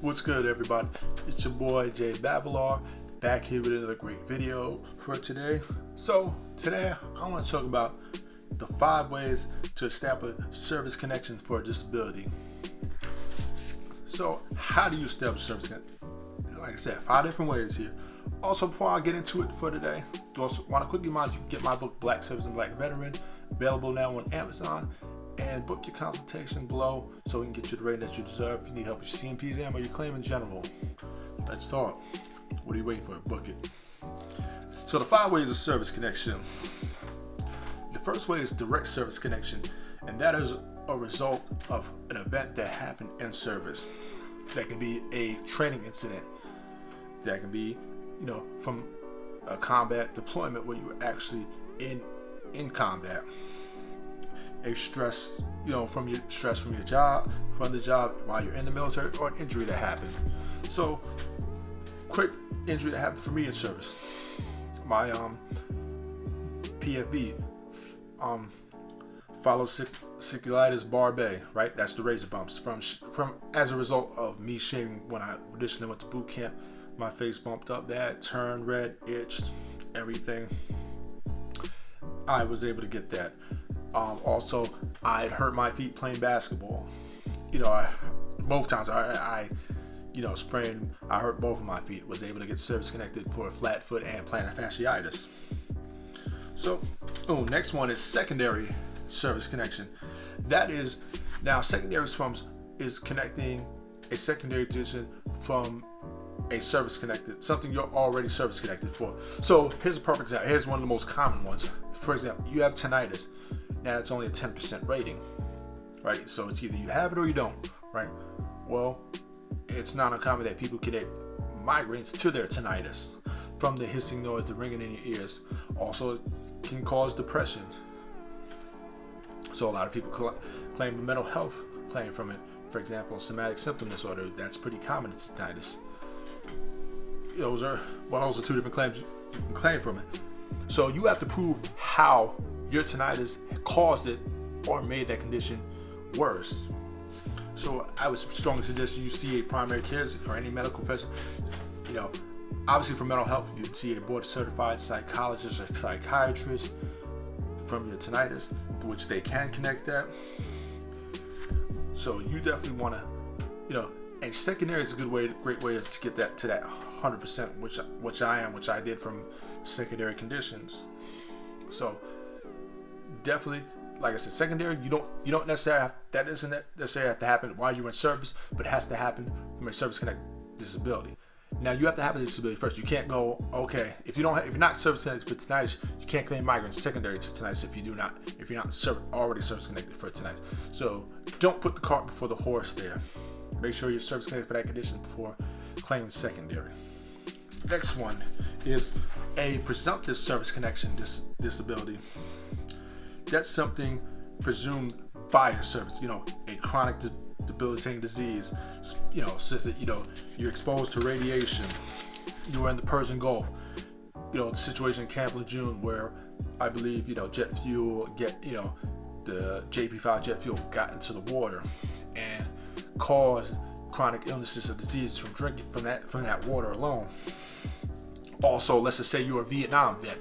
What's good, everybody? It's your boy Jay Bavolar, back here with another great video for today. So today I want to talk about the 5 ways to establish service connections for a disability. So how do you establish service connection? Like I said, 5 different ways here. Also, before I get into it for today, I also want to quickly remind you to get my book Black Service and Black Veteran, available now on Amazon. And book your consultation below so we can get you the rating that you deserve. If you need help with your CMP exam or your claim in general, let's start. What are you waiting for? Book it. So the 5 ways of service connection. The first way is direct service connection, and that is a result of an event that happened in service. That can be a training incident. That can be, from a combat deployment where you were actually in combat. A stress, from your job, from the job while you're in the military, or an injury that happened. So, quick injury that happened for me in service. My PFB, folliculitis barbae, right? That's the razor bumps from as a result of me shaving when I additionally went to boot camp. My face bumped up, that turned red, itched, everything. I was able to get that. Also, I had hurt my feet playing basketball. Both times I sprained. I hurt both of my feet. Was able to get service connected for a flat foot and plantar fasciitis. So, next one is secondary service connection. That is, now secondary is connecting a secondary condition from a service connected, something you're already service connected for. So here's a perfect example. Here's one of the most common ones. For example, you have tinnitus. Now it's only a 10% rating, right? So it's either you have it or you don't, right? Well, it's not uncommon that people get migraines to their tinnitus from the hissing noise, the ringing in your ears. Also, it can cause depression. So a lot of people claim a mental health claim from it. For example, somatic symptom disorder, that's pretty common, it's tinnitus. Those are 2 different claims you can claim from it. So you have to prove how your tinnitus caused it or made that condition worse. So I would strongly suggest you see a primary care or any medical person. Obviously for mental health, you'd see a board certified psychologist or psychiatrist from your tinnitus, which they can connect that. So you definitely want to, and secondary is a great way to get that to that 100%, which I did from secondary conditions. So definitely, like I said, secondary, you don't necessarily doesn't necessarily have to happen while you're in service, but it has to happen from a service connected disability. Now you have to have a disability first. You can't go, okay, if you're not service connected for tinnitus, you can't claim migraine secondary to tinnitus if you're not already service connected for tinnitus. So don't put the cart before the horse there. Make sure you're service connected for that condition before claiming secondary. Next one is a presumptive service connection disability. That's something presumed by your service. A chronic debilitating disease. So that you're exposed to radiation. You were in the Persian Gulf. The situation in Camp Lejeune where I believe jet fuel the JP5 jet fuel got into the water and caused chronic illnesses or diseases from drinking from that water alone. Also, let's just say you're a Vietnam vet.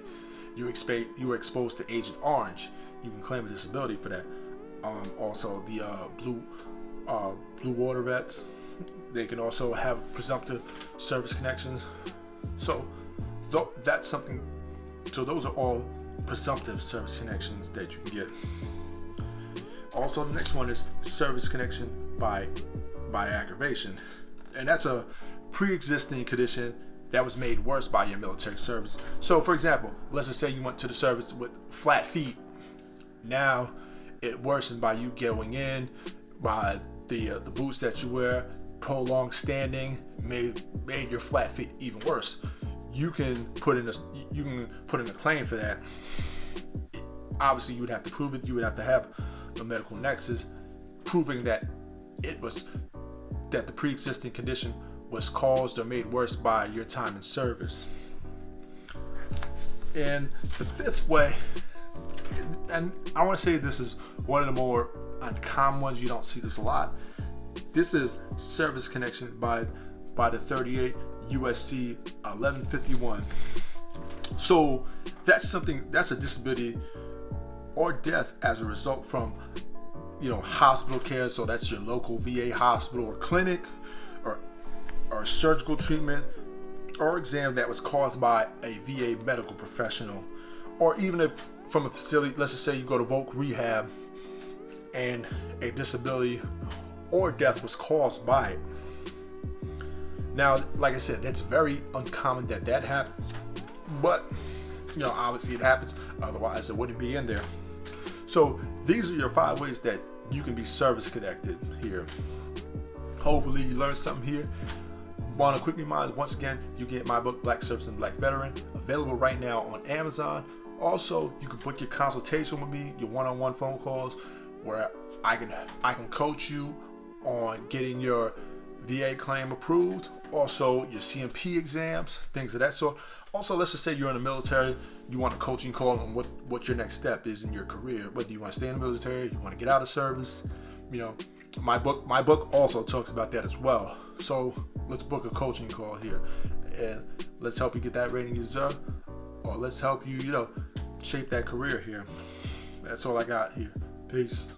You were exposed to Agent Orange. You can claim a disability for that. Also, the blue water vets, they can also have presumptive service connections. So that's something. So those are all presumptive service connections that you can get. Also, the next one is service connection by aggravation, and that's a pre-existing condition that was made worse by your military service. So, for example, let's just say you went to the service with flat feet. Now, it worsened by you going in, by the boots that you wear, prolonged standing made your flat feet even worse. You can put in a claim for that. Obviously, you would have to prove it. You would have to have a medical nexus proving that the pre-existing condition was caused or made worse by your time in service. And the 5th way, and I want to say this is one of the more uncommon ones, you don't see this a lot, This is Service Connection by the 38 USC 1151. So that's a disability or death as a result from, hospital care. So that's your local VA hospital or clinic, or surgical treatment or exam that was caused by a VA medical professional, or even if from a facility, let's just say you go to Voc Rehab and a disability or death was caused by it. Now, like I said, that's very uncommon that happens, but obviously it happens, otherwise it wouldn't be in there. So these are your 5 ways that you can be service connected here. Hopefully you learned something here. Want to quick reminder, once again, you get my book, Black Service and Black Veteran, available right now on Amazon. Also, you can book your consultation with me, your one-on-one phone calls, where I can coach you on getting your VA claim approved, also your CMP exams, things of that sort. Also, let's just say you're in the military, you want a coaching call on what your next step is in your career, whether you want to stay in the military, you want to get out of service. My book also talks about that as well. So let's book a coaching call here, and let's help you get that rating you deserve, or let's help you, shape that career here. That's all I got here. Peace.